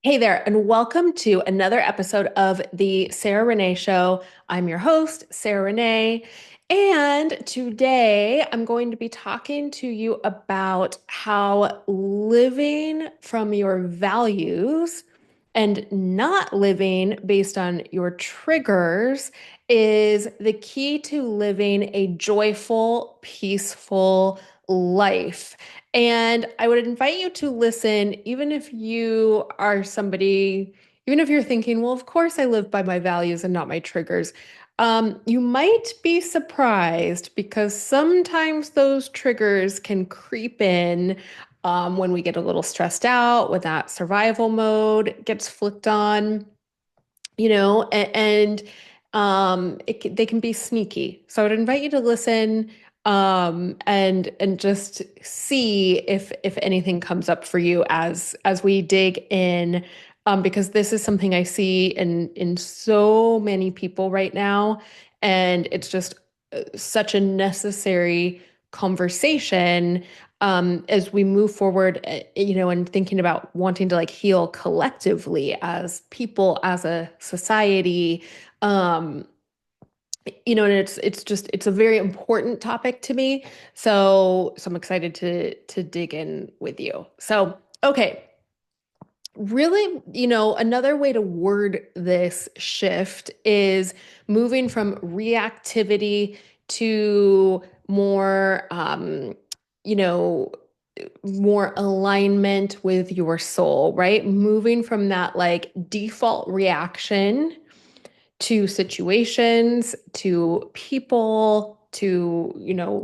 Hey there, and welcome to another episode of the Sarah Renee Show. I'm your host, Sarah Renee, and today I'm going to be talking to you about how living from your values and not living based on your triggers is the key to living a joyful, peaceful life. And I would invite you to listen, even if you are somebody, even if you're thinking, well, of course I live by my values and not my triggers. You might be surprised because sometimes those triggers can creep in when we get a little stressed out, when that survival mode gets flicked on, they can be sneaky. So I would invite you to listen and just see if anything comes up for you as we dig in, because this is something I see in so many people right now, and it's just such a necessary conversation as we move forward, and thinking about wanting to like heal collectively as people, as a society. Um, and it's a very important topic to me. So I'm excited to dig in with you. So, okay. Really, another way to word this shift is moving from reactivity to more, you know, more alignment with your soul, right? Moving from that like default reaction to situations, to people, to,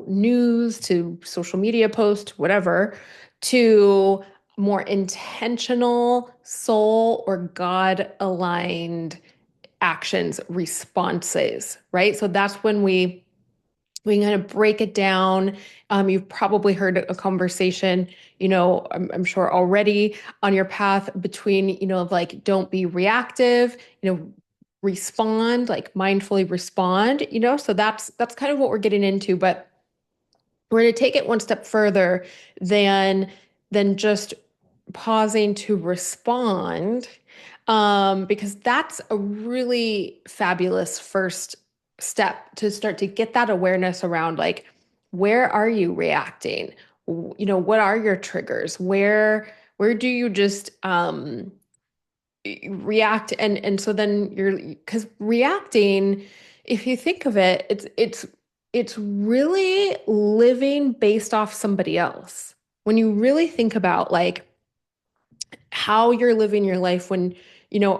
news, to social media posts, whatever, to more intentional soul or God aligned actions, responses, right? So that's when we kind of break it down. You've probably heard a conversation, I'm sure already on your path between, of like, don't be reactive, respond, like mindfully respond, so that's kind of what we're getting into. But we're going to take it one step further than just pausing to respond, because that's a really fabulous first step to start to get that awareness around like, where are you reacting? What are your triggers? Where do you just react? And so then because reacting, if you think of it, it's really living based off somebody else. When you really think about like how you're living your life, when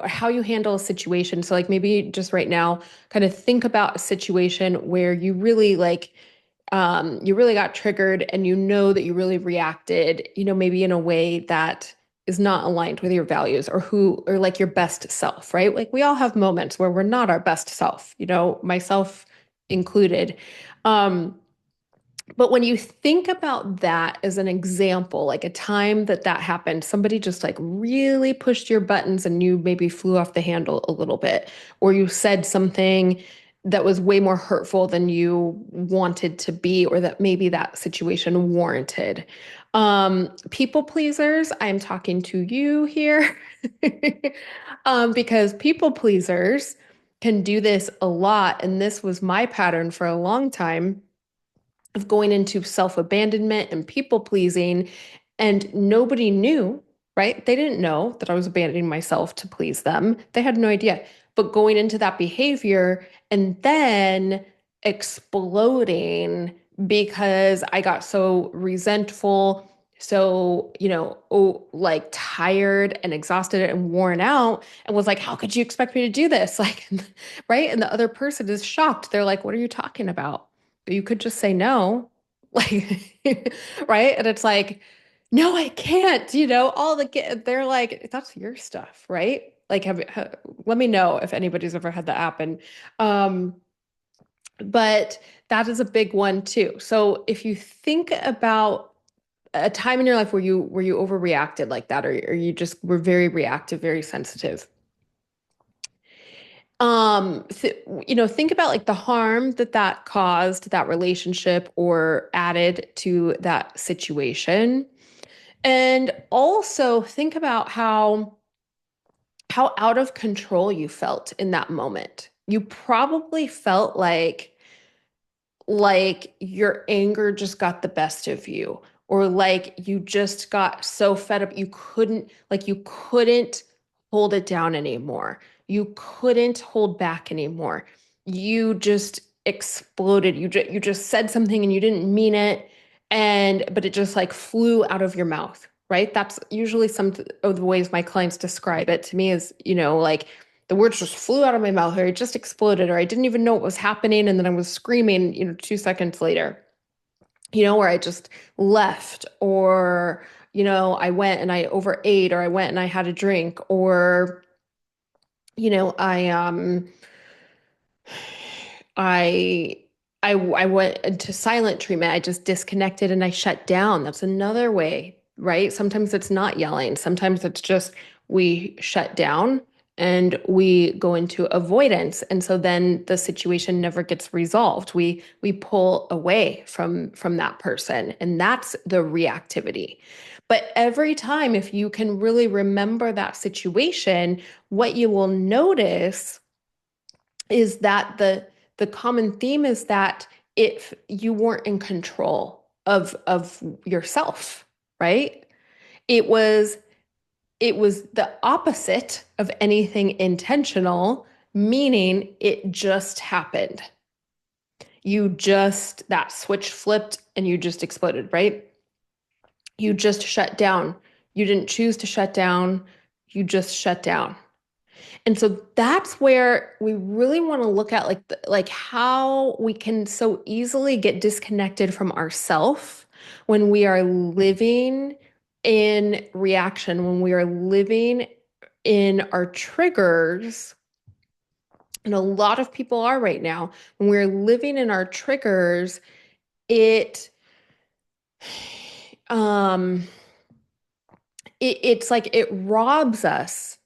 how you handle a situation. So like maybe just right now, kind of think about a situation where you really like you really got triggered, and that you really reacted, maybe in a way that is not aligned with your values or like your best self, right? Like we all have moments where we're not our best self, myself included. Um, but when you think about that as an example, like a time that happened, somebody just like really pushed your buttons and you maybe flew off the handle a little bit, or you said something that was way more hurtful than you wanted to be, or that maybe that situation warranted. People pleasers, I'm talking to you here, because people pleasers can do this a lot. And this was my pattern for a long time of going into self-abandonment and people pleasing, and nobody knew, right? They didn't know that I was abandoning myself to please them. They had no idea. But going into that behavior and then exploding because I got so resentful, so, like tired and exhausted and worn out, and was like, how could you expect me to do this? Like, right? And the other person is shocked. They're like, what are you talking about? You could just say no, like, right? And it's like, no, I can't, all the kids, they're like, that's your stuff, right? Like, let me know if anybody's ever had that happen. Um, but that is a big one too. So if you think about a time in your life where you overreacted like that, or you just were very reactive, very sensitive, th think about like the harm that caused that relationship or added to that situation. And also think about how how out of control you felt in that moment. You probably felt like your anger just got the best of you, or like you just got so fed up you couldn't hold it down anymore. You couldn't hold back anymore. You just exploded. You just said something and you didn't mean it, and but it just like flew out of your mouth, right? That's usually some of the ways my clients describe it to me, is, like the words just flew out of my mouth, or it just exploded, or I didn't even know what was happening. And then I was screaming, 2 seconds later, or I just left, or, I went and I overate, or I went and I had a drink, or, I I went into silent treatment. I just disconnected and I shut down. That's another way, right? Sometimes it's not yelling. Sometimes it's just we shut down and we go into avoidance. And so then the situation never gets resolved. We pull away from that person. And that's the reactivity. But every time, if you can really remember that situation, what you will notice is that the common theme is that if you weren't in control of yourself, right? It was it was the opposite of anything intentional, meaning it just happened. That switch flipped and you just exploded, right? You just shut down. You didn't choose to shut down. You just shut down. And so that's where we really want to look at like how we can so easily get disconnected from ourself when we are living in reaction, when we are living in our triggers. And a lot of people are right now. When we're living in our triggers, it um it's like it robs us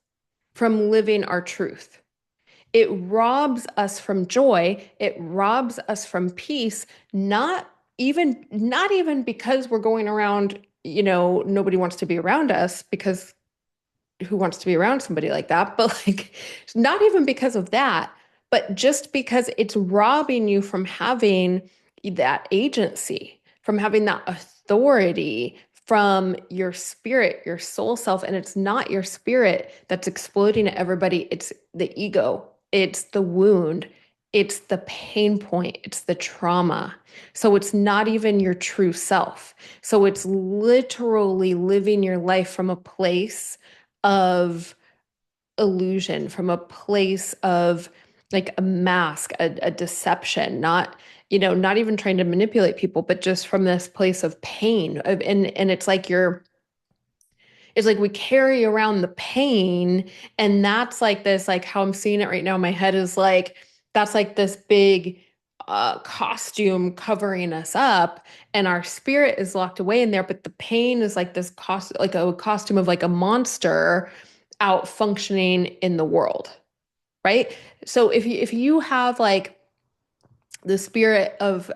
from living our truth. It robs us from joy. It robs us from peace, not even because we're going around, nobody wants to be around us, because who wants to be around somebody like that? But like not even because of that, but just because it's robbing you from having that agency, from having that authority, from your spirit, your soul self. And it's not your spirit that's exploding at everybody. It's the ego. It's the wound. It's the pain point. It's the trauma. So it's not even your true self. So it's literally living your life from a place of illusion, from a place of like a mask, a deception, not even trying to manipulate people, but just from this place of pain. And it's like we carry around the pain, and that's like this, like how I'm seeing it right now in my head is like that's like this big costume covering us up, and our spirit is locked away in there, but the pain is like this like a costume of like a monster out functioning in the world, right? So if you have like the spirit of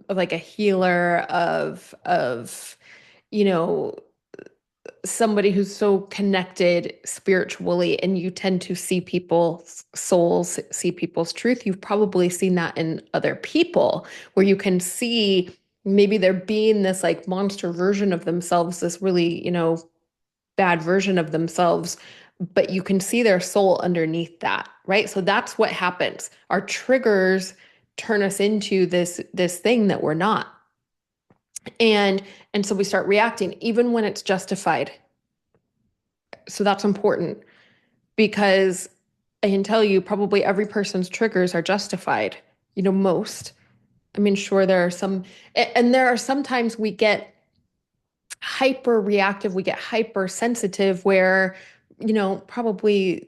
like a healer, of you know somebody who's so connected spiritually, and you tend to see people's souls, see people's truth. You've probably seen that in other people, where you can see maybe they're being this like monster version of themselves, this really, bad version of themselves, but you can see their soul underneath that, right? So that's what happens. Our triggers turn us into this thing that we're not. And and so we start reacting even when it's justified. So that's important, because I can tell you probably every person's triggers are justified, most. I mean, sure, there are some, and there are sometimes we get hyper reactive, we get hypersensitive where, probably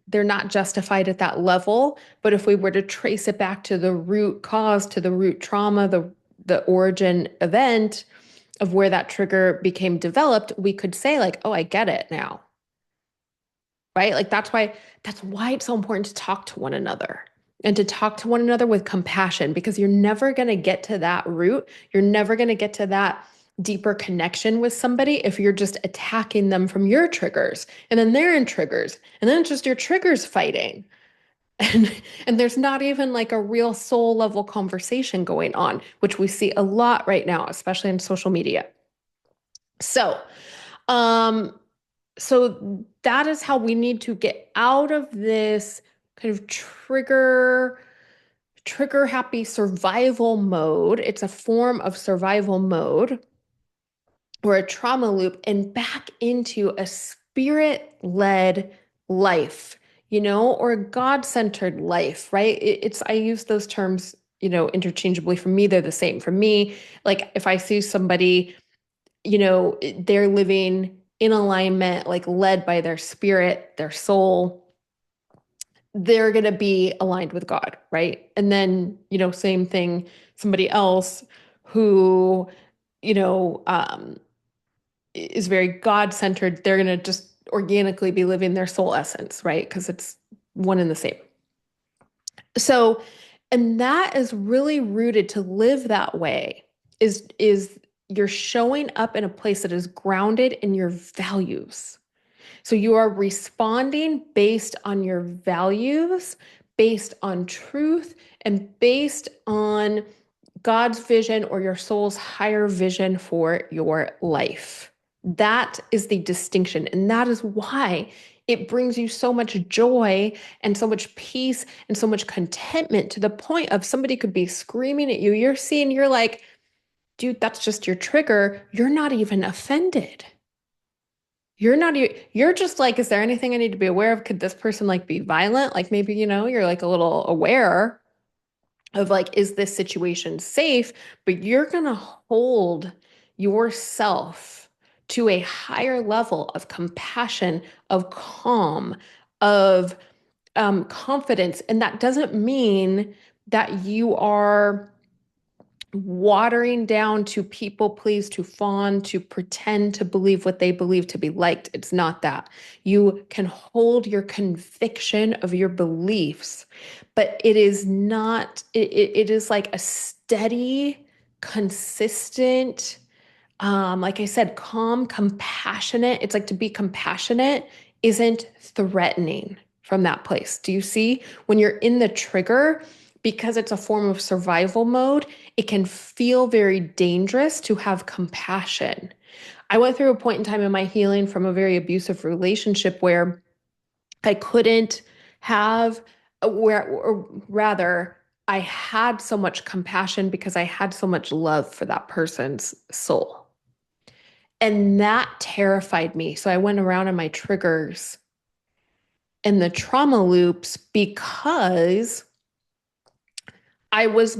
they're not justified at that level. But if we were to trace it back to the root cause, to the root trauma, the origin event of where that trigger became developed, we could say like, oh, I get it now. Right? Like that's why it's so important to talk to one another, and to talk to one another with compassion, because you're never going to get to that root. You're never going to get to that deeper connection with somebody if you're just attacking them from your triggers and then they're in triggers and then it's just your triggers fighting. And and there's not even like a real soul level conversation going on, which we see a lot right now, especially in social media. So, um, so that is how we need to get out of this kind of trigger happy survival mode. It's a form of survival mode or a trauma loop and back into a spirit-led life, or a God-centered life, right? I use those terms, interchangeably. For me, they're the same. For me, like if I see somebody, they're living in alignment, like led by their spirit, their soul, they're going to be aligned with God, right? And then, same thing, somebody else who, you know, um, is very God-centered, they're going to just organically be living their soul essence, right? Because it's one and the same. So, and that is really rooted to live that way is you're showing up in a place that is grounded in your values. So you are responding based on your values, based on truth, and based on God's vision or your soul's higher vision for your life. That is the distinction. And that is why it brings you so much joy and so much peace and so much contentment to the point of somebody could be screaming at you. You're seeing, you're like, dude, that's just your trigger. You're not even offended. You're just like, is there anything I need to be aware of? Could this person like be violent? Like maybe, you're like a little aware of like, is this situation safe? But you're going to hold yourself to a higher level of compassion, of calm, of confidence. And that doesn't mean that you are watering down to people please, to fawn, to pretend to believe what they believe to be liked. It's not that. You can hold your conviction of your beliefs, but it is not, it is like a steady, consistent, like I said, calm, compassionate. It's like to be compassionate isn't threatening from that place. Do you see? When you're in the trigger, because it's a form of survival mode, it can feel very dangerous to have compassion. I went through a point in time in my healing from a very abusive relationship where I couldn't have, or rather, I had so much compassion because I had so much love for that person's soul. And that terrified me. So I went around in my triggers and the trauma loops because I was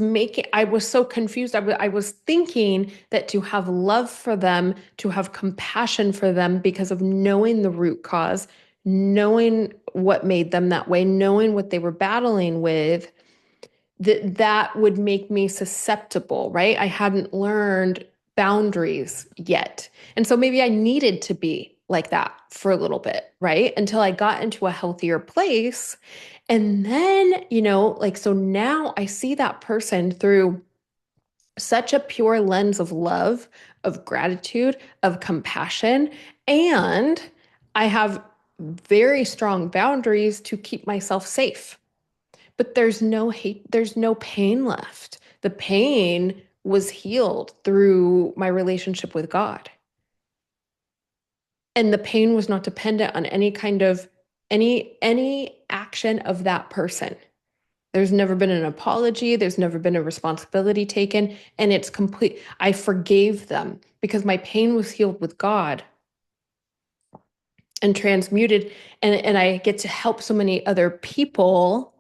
so confused. I was thinking that to have love for them, to have compassion for them because of knowing the root cause, knowing what made them that way, knowing what they were battling with, that would make me susceptible, right? I hadn't learned boundaries yet. And so maybe I needed to be like that for a little bit, right? Until I got into a healthier place. And then, like, so now I see that person through such a pure lens of love, of gratitude, of compassion. And I have very strong boundaries to keep myself safe. But there's no hate, there's no pain left. The pain was healed through my relationship with God. And the pain was not dependent on any kind of any action of that person. There's never been an apology, there's never been a responsibility taken, and it's complete. I forgave them because my pain was healed with God and transmuted, and I get to help so many other people,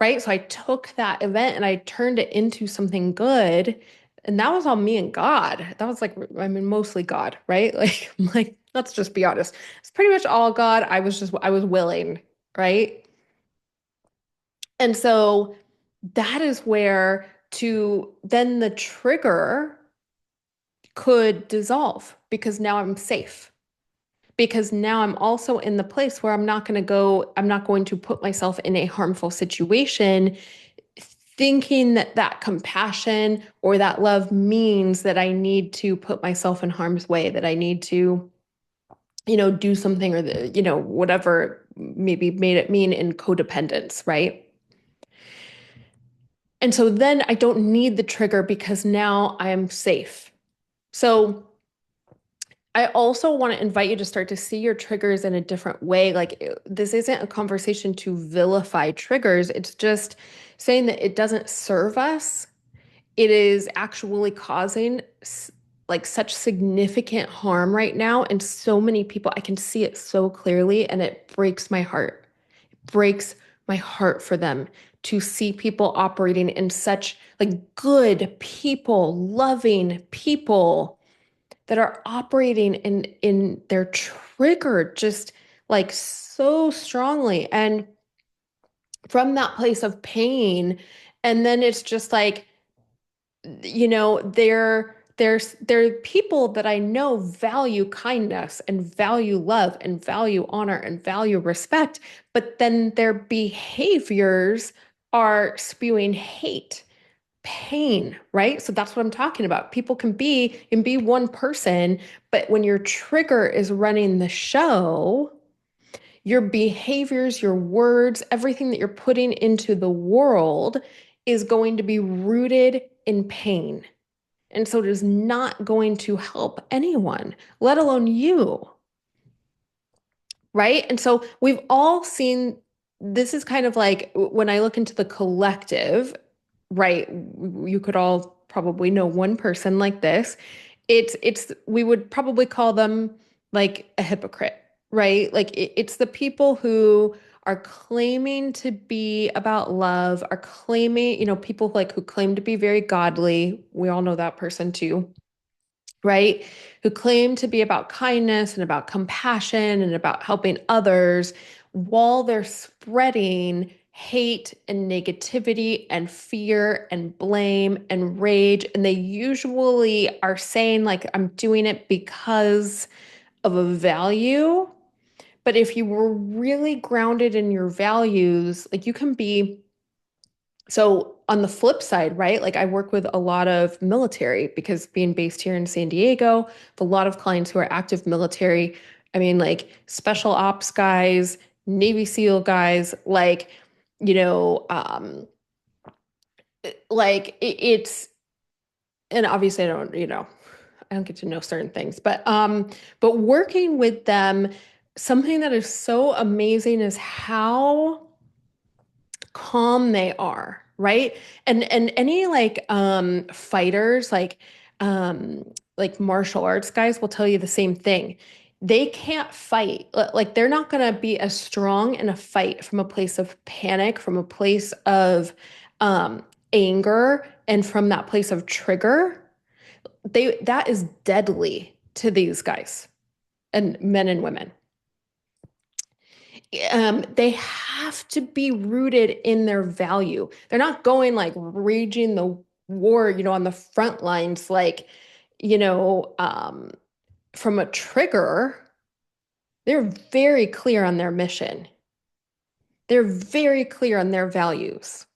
right? So I took that event and I turned it into something good. And that was all me and God. That was like, I mean, mostly God, right? Like, let's just be honest. It's pretty much all God. I was willing, right? And so that is where to then the trigger could dissolve because now I'm safe. Because now I'm also in the place where I'm not going to put myself in a harmful situation thinking that that compassion or that love means that I need to put myself in harm's way, that I need to, do something or whatever maybe made it mean in codependence, right? And so then I don't need the trigger because now I am safe. So I also want to invite you to start to see your triggers in a different way. Like this isn't a conversation to vilify triggers. It's just saying that it doesn't serve us. It is actually causing like such significant harm right now. And so many people, I can see it so clearly and it breaks my heart. It breaks my heart for them to see people operating in such like good people, loving people that are operating in their trigger just like so strongly and from that place of pain. And then it's just like, they're people that I know value kindness and value love and value honor and value respect, but then their behaviors are spewing hate, pain, right? So that's what I'm talking about. People can be one person, but when your trigger is running the show, your behaviors, your words, everything that you're putting into the world is going to be rooted in pain. And so it is not going to help anyone, let alone you. Right. And so we've all seen this is kind of like when I look into the collective, right? You could all probably know one person like this. We would probably call them like a hypocrite, right? Like it's the people who are claiming to be about love, are claiming, people like who claim to be very godly. We all know that person too, right? Who claim to be about kindness and about compassion and about helping others while they're spreading hate and negativity and fear and blame and rage. And they usually are saying, like, I'm doing it because of a value. But if you were really grounded in your values, like you can be so on the flip side, right? Like I work with a lot of military because being based here in San Diego, a lot of clients who are active military. I mean, like special ops guys, Navy SEAL guys, like, you know, um, it's, and obviously I don't get to know certain things, but working with them, something that is so amazing is how calm they are, right? And any fighters like martial arts guys will tell you the same thing. They can't fight. Like they're not going to be as strong in a fight from a place of panic, from a place of um anger and from that place of trigger. That is deadly to these guys and men and women. They have to be rooted in their value. They're not going like raging the war, on the front lines, like, you know, um, from a trigger. They're very clear on their mission. They're very clear on their values,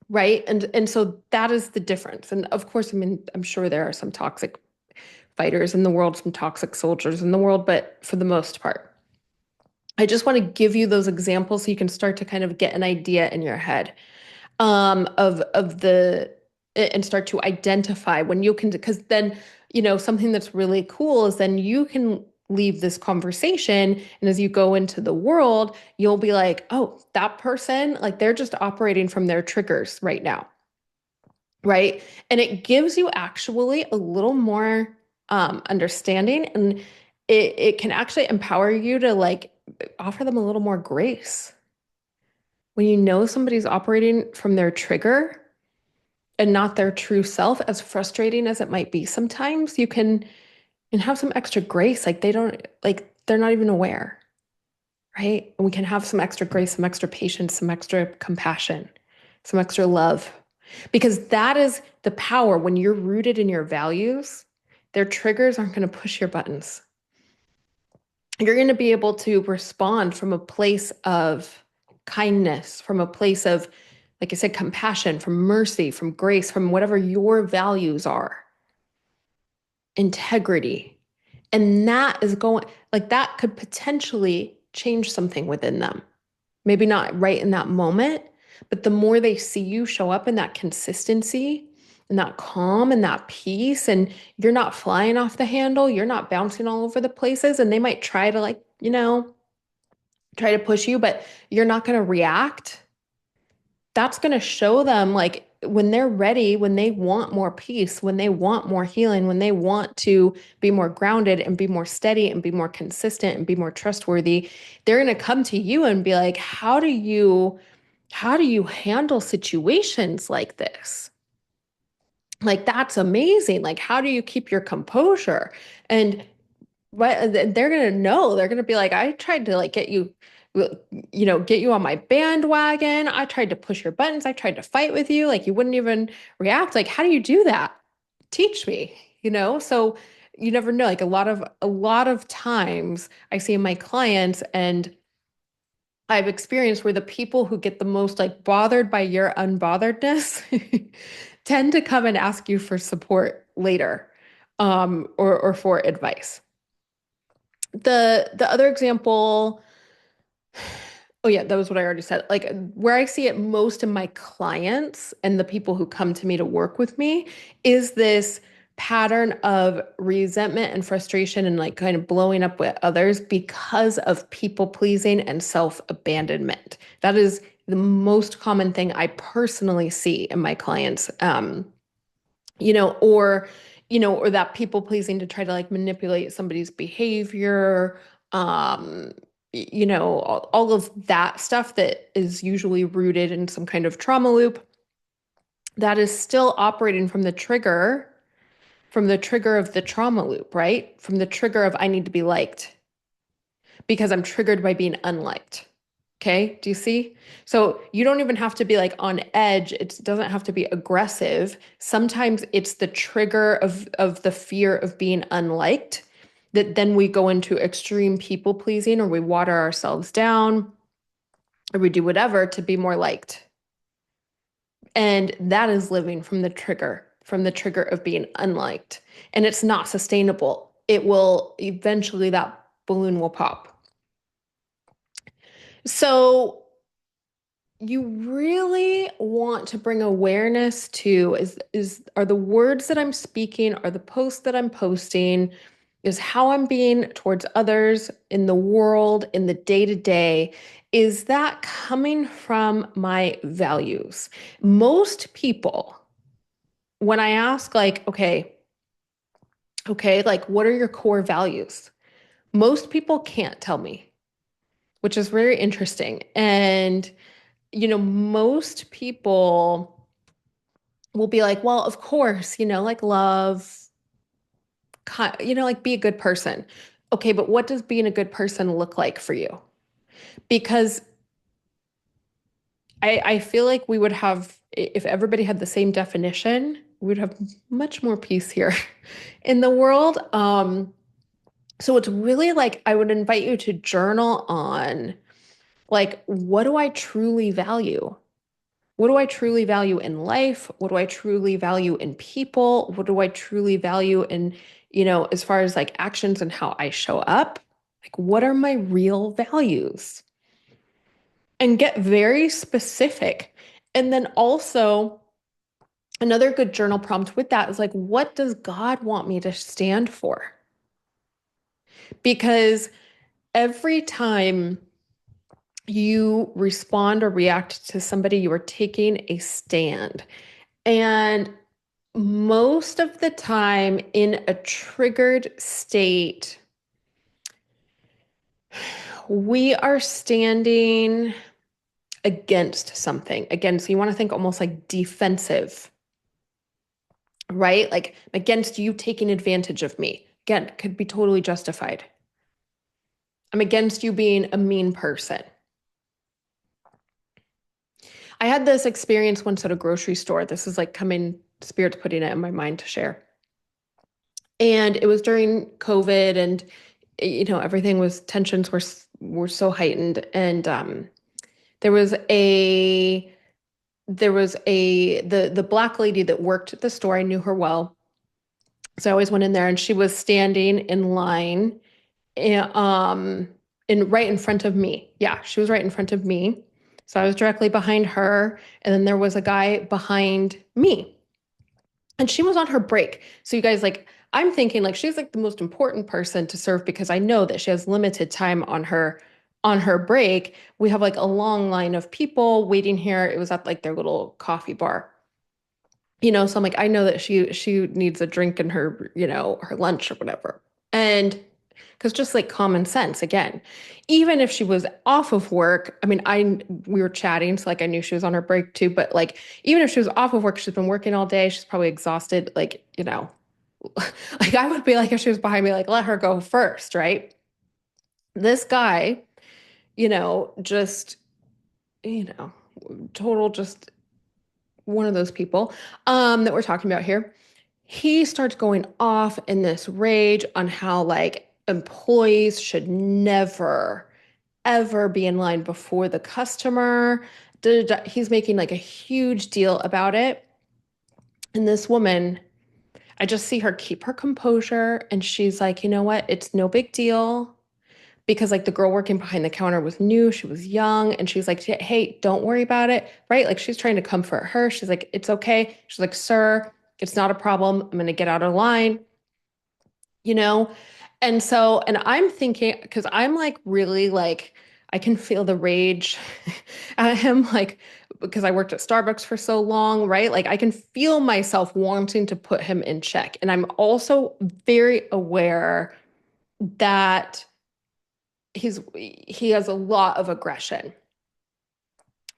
right? And so that is the difference. And of course, I mean, I'm sure there are some toxic fighters in the world, some toxic soldiers in the world, but for the most part. I just want to give you those examples so you can start to kind of get an idea in your head of the and start to identify when you can, because then, something that's really cool is then you can leave this conversation and as you go into the world, you'll be like, oh, that person, like they're just operating from their triggers right now. Right. And it gives you actually a little more understanding and it can actually empower you to like offer them a little more grace. When you know somebody's operating from their trigger and not their true self, as frustrating as it might be sometimes, you can and have some extra grace. Like they don't like they're not even aware, right? And we can have some extra grace, some extra patience, some extra compassion, some extra love. Because that is the power when you're rooted in your values, their triggers aren't going to push your buttons. You're going to be able to respond from a place of kindness, from a place of like I said, compassion, from mercy, from grace, from whatever your values are, integrity. And that is going, like that could potentially change something within them. Maybe not right in that moment, but the more they see you show up in that consistency and that calm and that peace, and you're not flying off the handle, you're not bouncing all over the places, and they might try to, like, try to push you, but you're not going to react. That's going to show them, like, when they're ready, when they want more peace, when they want more healing, when they want to be more grounded and be more steady and be more consistent and be more trustworthy, they're going to come to you and be like, how do you handle situations like this? Like, that's amazing. Like, how do you keep your composure? And they're gonna know. They're gonna be like, I tried to, like, get you on my bandwagon. I tried to push your buttons. I tried to fight with you. Like, you wouldn't even react. Like, how do you do that? Teach me, So you never know. Like, a lot of times I see in my clients, and I've experienced, where the people who get the most, like, bothered by your unbotheredness tend to come and ask you for support later, or for advice. The other example, oh yeah, that was what I already said. Like, where I see it most in my clients and the people who come to me to work with me is this pattern of resentment and frustration and, like, kind of blowing up with others because of people pleasing and self-abandonment. That is the most common thing I personally see in my clients. Or or that people pleasing to try to, like, manipulate somebody's behavior, all of that stuff that is usually rooted in some kind of trauma loop that is still operating from the trigger of the trauma loop, right? From the trigger of, I need to be liked because I'm triggered by being unliked. Okay, do you see? So you don't even have to be, like, on edge. It doesn't have to be aggressive. Sometimes it's the trigger of the fear of being unliked that then we go into extreme people pleasing, or we water ourselves down, or we do whatever to be more liked. And that is living from the trigger of being unliked. And it's not sustainable. It will eventually, that balloon will pop. So you really want to bring awareness to, are the words that I'm speaking, are the posts that I'm posting, is how I'm being towards others in the world, in the day to day, is that coming from my values? Most people, when I ask, like, okay, like, what are your core values? Most people can't tell me, which is very interesting. And most people will be like, well, of course, like, love, like, be a good person. Okay, but what does being a good person look like for you? Because I feel like we would have, if everybody had the same definition, we would have much more peace here in the world. So it's really, like, I would invite you to journal on, like, what do I truly value? What do I truly value in life? What do I truly value in people? What do I truly value in, as far as, like, actions and how I show up? Like, what are my real values? And get very specific. And then also, another good journal prompt with that is, like, what does God want me to stand for? Because every time you respond or react to somebody, you are taking a stand. And most of the time, in a triggered state, we are standing against something. Again, so you want to think almost like defensive, right? Like, against you taking advantage of me. Again, could be totally justified. I'm against you being a mean person. I had this experience once at a grocery store. This is, like, coming, Spirit's putting it in my mind to share. And it was during COVID, and everything was, tensions were so heightened. And there was a there was the black lady that worked at the store. I knew her well. So I always went in there and she was standing in line and, in right in front of me. Yeah, she was right in front of me. So I was directly behind her, and then there was a guy behind me. And she was on her break. So you guys, like, I'm thinking like she's like the most important person to serve because I know that she has limited time on her break. We have like a long line of people waiting here. It was at like their little coffee bar. So I'm like, I know that she needs a drink in her, her lunch or whatever. And because just like common sense, again, even if she was off of work, I mean, we were chatting, so like I knew she was on her break too, but like even if she was off of work, she's been working all day, she's probably exhausted, like, like I would be like if she was behind me, like let her go first, right? This guy, just, you know, total just one of those people that we're talking about here. He starts going off in this rage on how like employees should never ever be in line before the customer. Da, da, da. He's making like a huge deal about it. And this woman, I just see her keep her composure and she's like, you know what? It's no big deal. Because like the girl working behind the counter was new, she was young, and she's like, hey, don't worry about it, right? Like she's trying to comfort her. She's like, it's okay. She's like, sir, it's not a problem. I'm gonna get out of line, you know? And so, and I'm thinking, because I'm like really like, I can feel the rage at him, like, because I worked at Starbucks for so long, right? Like I can feel myself wanting to put him in check. And I'm also very aware that he has a lot of aggression.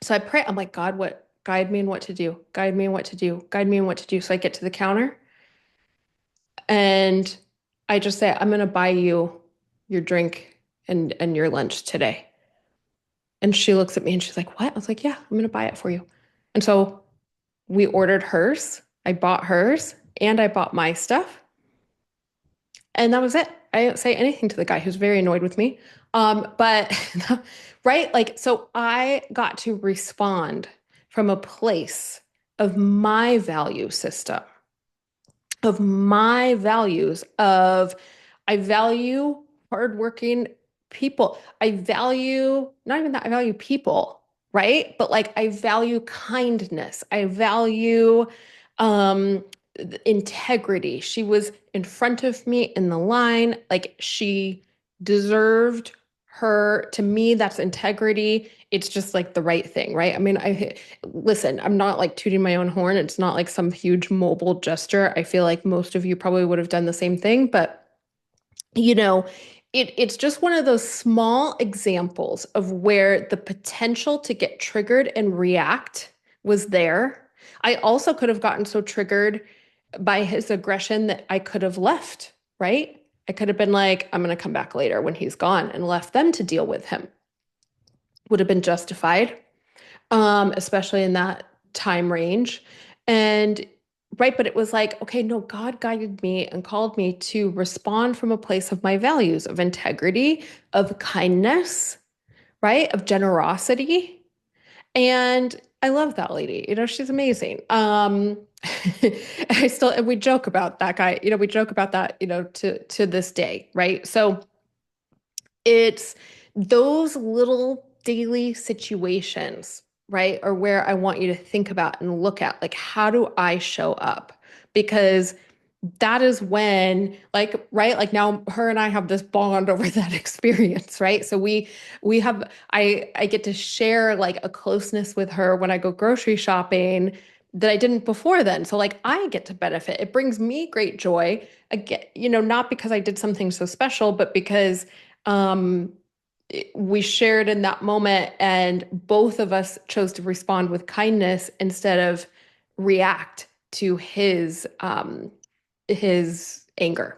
So I pray, I'm like, God, what guide me in what to do, guide me in what to do, guide me in what to do. So I get to the counter and I just say, I'm gonna buy you your drink and your lunch today. And she looks at me and she's like, what? I was like, yeah, I'm gonna buy it for you. And so we ordered hers, I bought hers, and I bought my stuff. And that was it. I didn't say anything to the guy who's very annoyed with me. But right, like, so I got to respond from a place of my value system, of my values of I value hardworking people. I value not even that I value people, right? But like I value kindness. I value um integrity. She was in front of me in the line, like she deserved her to me that's integrity. It's just like the right thing, right? I mean, I listen, I'm not like tooting my own horn. It's not like some huge mobile gesture. I feel like most of you probably would have done the same thing, but you know, it's just one of those small examples of where the potential to get triggered and react was there. I also could have gotten so triggered by his aggression that I could have left, right? I could have been like, I'm going to come back later when he's gone and left them to deal with him. Would have been justified, especially in that time range. And right, but it was like, okay, no, God guided me and called me to respond from a place of my values of integrity, of kindness, right? Of generosity. And I love that lady. She's amazing. I still and we joke about that guy, we joke about that, to this day, right? So it's those little daily situations, right, are where I want you to think about and look at, like, how do I show up? Because that is when, like, right, like now her and I have this bond over that experience, right? So we have I get to share like a closeness with her when I go grocery shopping that I didn't before then. So like I get to benefit. It brings me great joy. Again, not because I did something so special, but because um we shared in that moment and both of us chose to respond with kindness instead of react to his anger.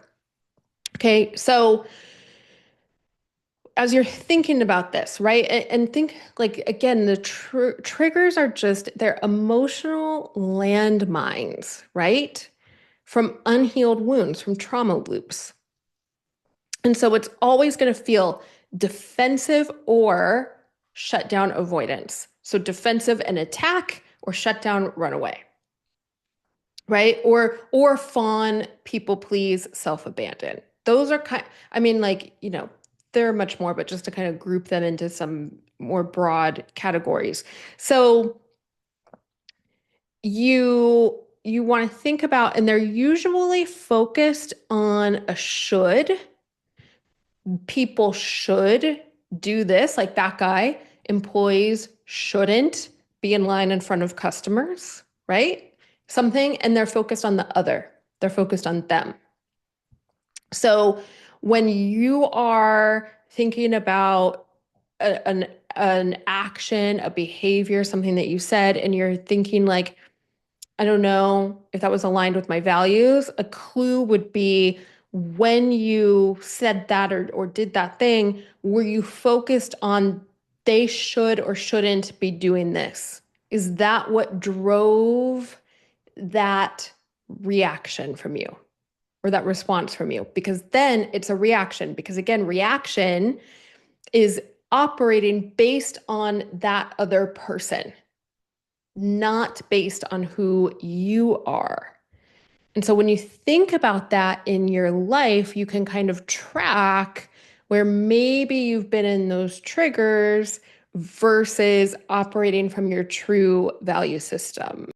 Okay, so as you're thinking about this, right, and think like again, the triggers are just they're emotional landmines, right, from unhealed wounds, from trauma loops. And so it's always going to feel defensive or shut down avoidance. So defensive and attack or shut down, run away, right? Or fawn, people please, self-abandon. Those are I mean, like, there are much more, but just to kind of group them into some more broad categories. So you want to think about, and they're usually focused on a should. People should do this, like that guy. Employees shouldn't be in line in front of customers, right? Something, and they're focused on the other. They're focused on them. So when you are thinking about an action, a behavior, something that you said, and you're thinking like, I don't know if that was aligned with my values, a clue would be when you said that or did that thing, were you focused on they should or shouldn't be doing this? Is that what drove that reaction from you or that response from you? Because then it's a reaction. Because again, reaction is operating based on that other person, not based on who you are. And so when you think about that in your life, you can kind of track where maybe you've been in those triggers versus operating from your true value system.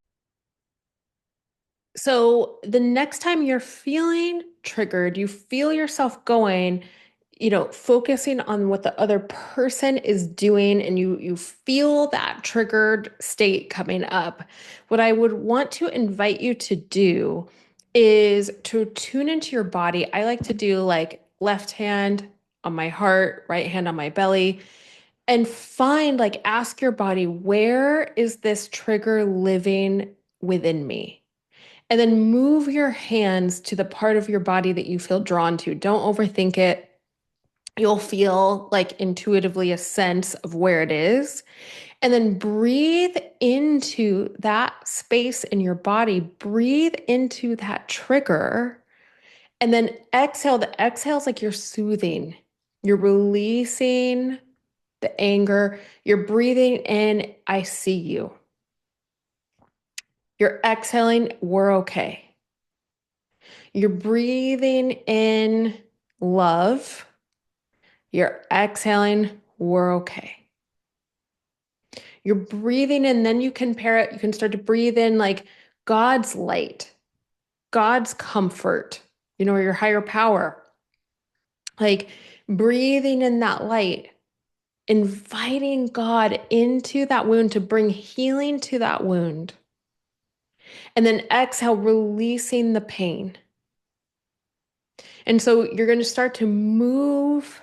So the next time you're feeling triggered, you feel yourself going, focusing on what the other person is doing, and you feel that triggered state coming up. What I would want to invite you to do is to tune into your body. I like to do like left hand on my heart, right hand on my belly, and ask your body, where is this trigger living within me? And then move your hands to the part of your body that you feel drawn to. Don't overthink it. You'll feel like intuitively a sense of where it is. And then breathe into that space in your body. Breathe into that trigger. And then exhale. The exhale is like you're soothing. You're releasing the anger. You're breathing in, I see you. You're exhaling, we're okay. You're breathing in love. You're exhaling, we're okay. You're breathing in, then you can pair it. You can start to breathe in like God's light, God's comfort, or your higher power. Like breathing in that light, inviting God into that wound to bring healing to that wound. And then exhale, releasing the pain. And so you're going to start to move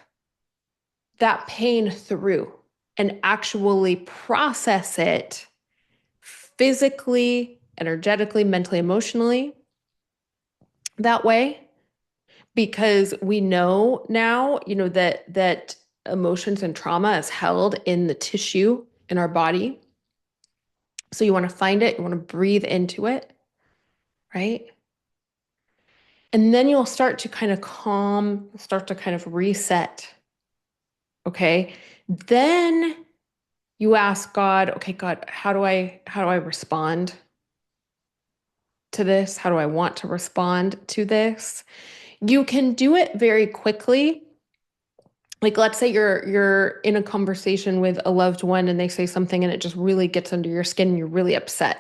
that pain through and actually process it physically, energetically, mentally, emotionally that way. Because we know now, that emotions and trauma is held in the tissue in our body. So you want to find it, you want to breathe into it, right? And then you'll start to kind of calm, start to kind of reset. Okay. Then you ask God, okay, God, how do I respond to this? How do I want to respond to this? You can do it very quickly. Like let's say you're in a conversation with a loved one and they say something and it just really gets under your skin and you're really upset.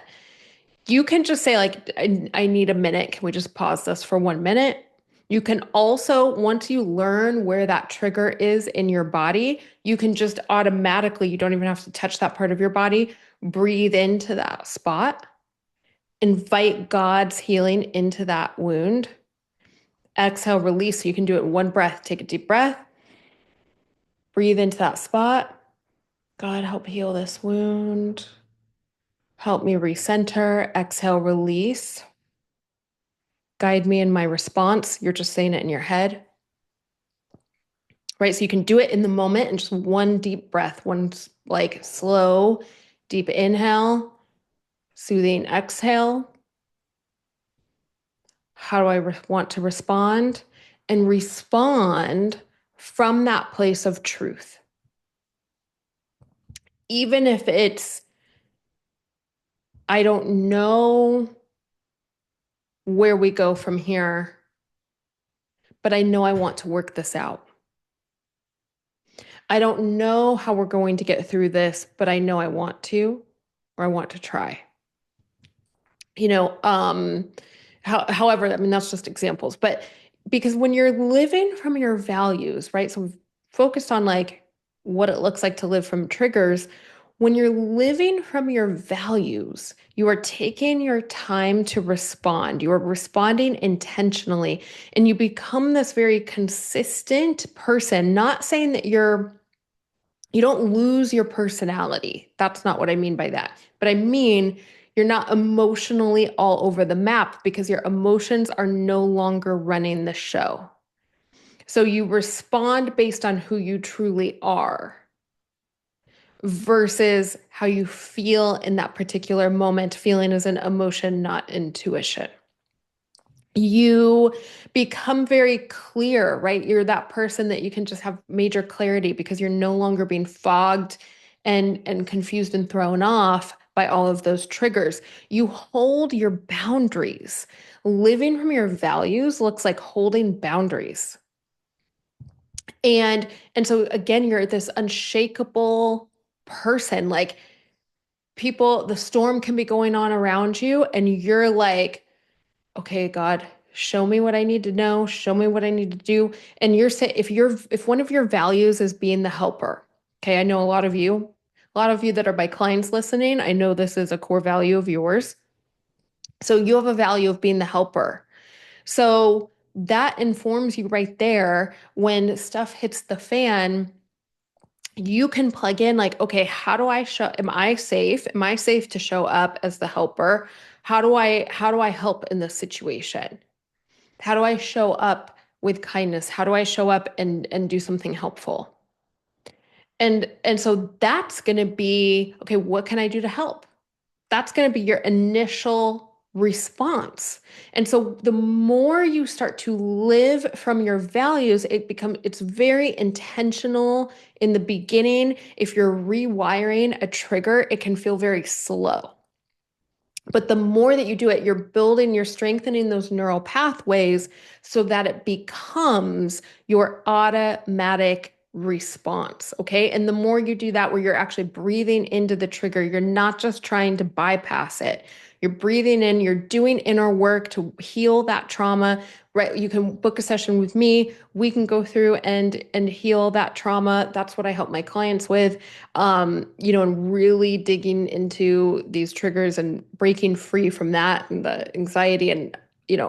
You can just say like, I need a minute. Can we just pause this for 1 minute? You can also, once you learn where that trigger is in your body, you can just automatically, you don't even have to touch that part of your body, breathe into that spot, invite God's healing into that wound, exhale, release. So you can do it in one breath. Take a deep breath, breathe into that spot. God, help heal this wound. Help me recenter. Exhale, release. Guide me in my response. You're just saying it in your head, right? So you can do it in the moment and just one deep breath, one like slow, deep inhale, soothing exhale. How do I want to respond? And respond from that place of truth. Even if it's I don't know where we go from here, but I know I want to work this out. I don't know how we're going to get through this, but I know I want to, or I want to try. You know, however, I mean, that's just examples, but because when you're living from your values, right? So we've focused on like what it looks like to live from triggers. When you're living from your values, you are taking your time to respond. You are responding intentionally, and you become this very consistent person. Not saying that you don't lose your personality. That's not what I mean by that. But I mean, you're not emotionally all over the map because your emotions are no longer running the show. So you respond based on who you truly are versus how you feel in that particular moment. Feeling is an emotion, not intuition. You become very clear, right? You're that person that you can just have major clarity because you're no longer being fogged and confused and thrown off by all of those triggers. You hold your boundaries. Living from your values looks like holding boundaries. And and so again, you're this unshakable person. Like people, the storm can be going on around you, and you're like, okay, God, show me what I need to know, show me what I need to do. And you're saying if one of your values is being the helper, okay, I know a lot of you that are my clients listening, I know this is a core value of yours. So you have a value of being the helper. So that informs you right there when stuff hits the fan. You can plug in like, okay, how do I show, am I safe? Am I safe to show up as the helper? How do I help in this situation? How do I show up with kindness? How do I show up and do something helpful? And so that's going to be, okay, what can I do to help? That's going to be your initial response. And so the more you start to live from your values, it's very intentional in the beginning. If you're rewiring a trigger, it can feel very slow. But the more that you do it, you're strengthening those neural pathways so that it becomes your automatic response. Okay. And the more you do that, where you're actually breathing into the trigger, you're not just trying to bypass it. You're breathing in, you're doing inner work to heal that trauma, right? You can book a session with me. We can go through and heal that trauma. That's what I help my clients with. And really digging into these triggers and breaking free from that and the anxiety and,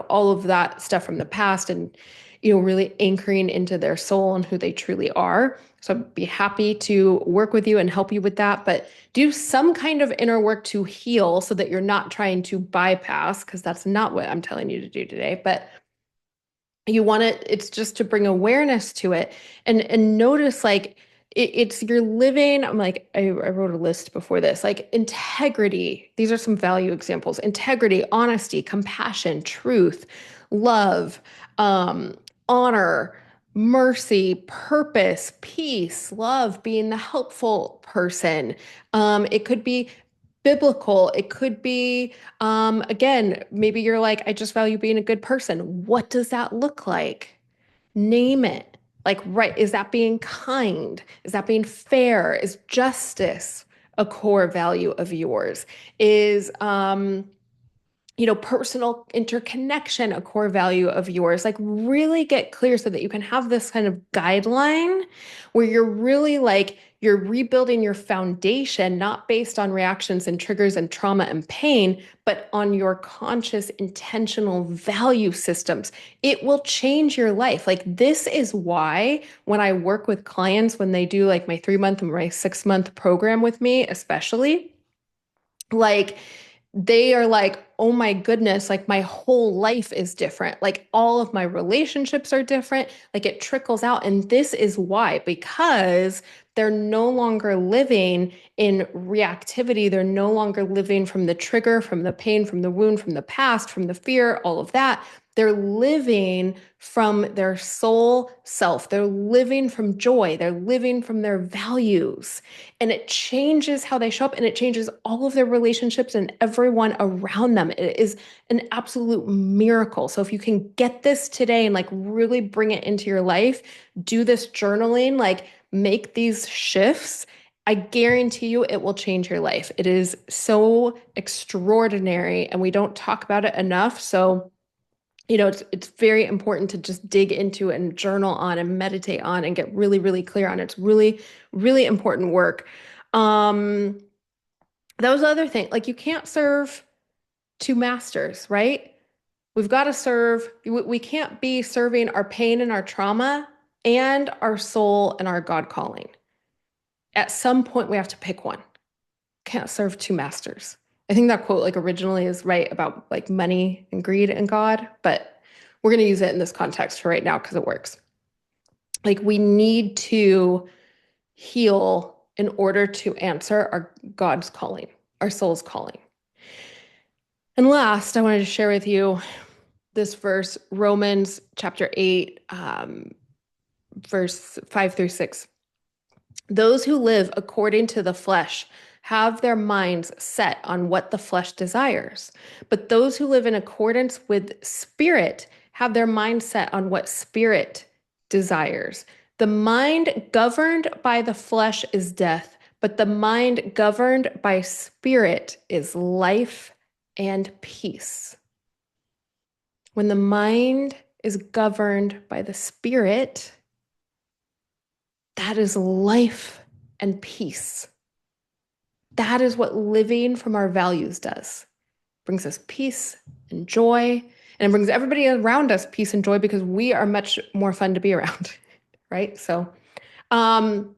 all of that stuff from the past and, really anchoring into their soul and who they truly are. So I'd be happy to work with you and help you with that, but do some kind of inner work to heal so that you're not trying to bypass, because that's not what I'm telling you to do today. But it's just to bring awareness to it and notice like it's you're living. I'm like, I wrote a list before this, like integrity. These are some value examples: integrity, honesty, compassion, truth, love, um, honor, mercy, purpose, peace, love, being the helpful person. It could be biblical. It could be, again, maybe you're like, I just value being a good person. What does that look like? Name it. Like, right, is that being kind? Is that being fair? Is justice a core value of yours? Is personal interconnection, a core value of yours? Like really get clear so that you can have this kind of guideline where you're really like, you're rebuilding your foundation, not based on reactions and triggers and trauma and pain, but on your conscious, intentional value systems. It will change your life. Like this is why when I work with clients, when they do like my 3 month and my 6 month program with me, especially, like they are like, oh my goodness, like my whole life is different. Like all of my relationships are different. Like it trickles out. And this is why, because they're no longer living in reactivity. They're no longer living from the trigger, from the pain, from the wound, from the past, from the fear, all of that. They're living from their soul self. They're living from joy. They're living from their values. And it changes how they show up and it changes all of their relationships and everyone around them. It is an absolute miracle. So if you can get this today and like really bring it into your life, do this journaling, like make these shifts. I guarantee you it will change your life. It is so extraordinary and we don't talk about it enough. So, it's very important to just dig into it and journal on and meditate on and get really, really clear on it. It's really, really important work. Um, that was the other thing. Like you can't serve two masters, right? We've got to serve, we can't be serving our pain and our trauma and our soul and our God calling. At some point, we have to pick one. Can't serve two masters. I think that quote like originally is right about like money and greed and God, but we're going to use it in this context for right now because it works. Like we need to heal in order to answer our God's calling, our soul's calling. And last, I wanted to share with you this verse, Romans chapter 8, verse 5 through 6. Those who live according to the flesh have their minds set on what the flesh desires. But those who live in accordance with spirit have their mind set on what spirit desires. The mind governed by the flesh is death, but the mind governed by spirit is life and peace. When the mind is governed by the spirit, that is life and peace. That is what living from our values does. It brings us peace and joy, and it brings everybody around us peace and joy because we are much more fun to be around, right? So, um,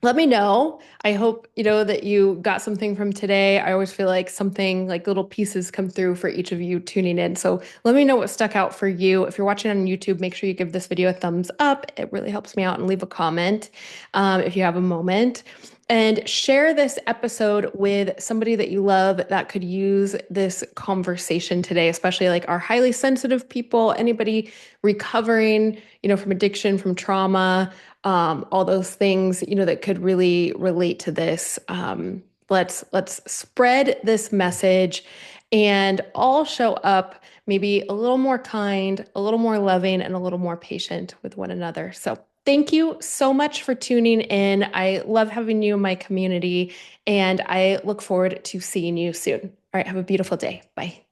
let me know. I hope, that you got something from today. I always feel like something like little pieces come through for each of you tuning in. So let me know what stuck out for you. If you're watching on YouTube, make sure you give this video a thumbs up. It really helps me out and leave a comment if you have a moment. And share this episode with somebody that you love that could use this conversation today, especially like our highly sensitive people, anybody recovering, from addiction, from trauma, all those things, that could really relate to this. Let's spread this message and all show up maybe a little more kind, a little more loving, and a little more patient with one another. So thank you so much for tuning in. I love having you in my community, and I look forward to seeing you soon. All right, have a beautiful day. Bye.